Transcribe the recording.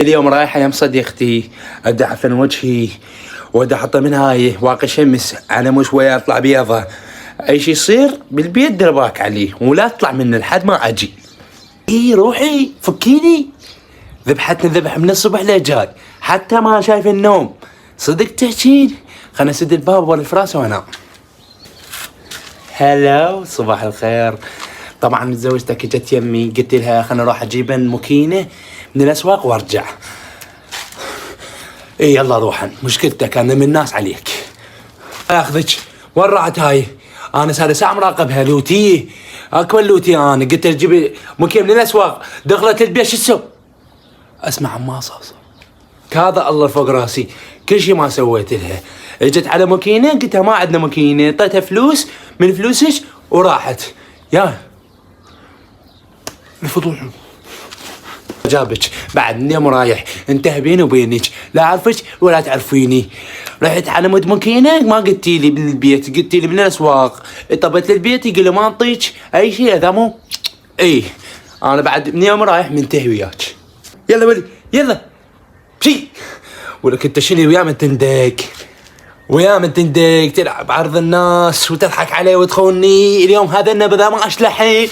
اليوم رايحة يم صديقتي ادعفن وجهي وادحط من هاي واقي شمس على مو شوية اطلع بيضة. اي شي يصير بالبيت درباك عليه ولا تطلع منه لحد ما اجي. اي روحي فكيني، ذبحتني ذبح من الصبح لجاي حتى ما شايف النوم. صدق تحجين؟ خلنا اسد الباب والفراسة وانام. هلا صباح الخير. طبعا زوجتك جت يمي قلت لها خلنا اروح اجيب مكينه من الاسواق وارجع. اي يلا روحن، مشكلتك انا من الناس عليك. اخذك وين راحت هاي؟ انا صار ساعه مراقبها لوتي اكل لوتي. انا قلت لها تجيبي مكينه من الاسواق، دخلت البيت شو تسوي؟ اسمع ما صاصه هذا الله فوق راسي، كل شيء ما سويت لها. اجت على مكينه قلت لها ما عندنا مكينه، اعطيتها فلوس من فلوسك وراحت. يا الفضول جابك بعد من يوم رايح، انتهى بيني وبينك، لا اعرفك ولا تعرفيني. رحت على مود مكينه ما قلتي لي بالبيت، قلتي لي من الاسواق. طبت للبيت يقول لي ما نعطيك اي شيء اذا مو اي. انا بعد من يوم رايح منتهي وياك. يلا ولي يلا شي. ولك انت شنو ويا من تندق تلعب عرض الناس وتضحك علي وتخوني. اليوم هذا النبذه ما اشلحي.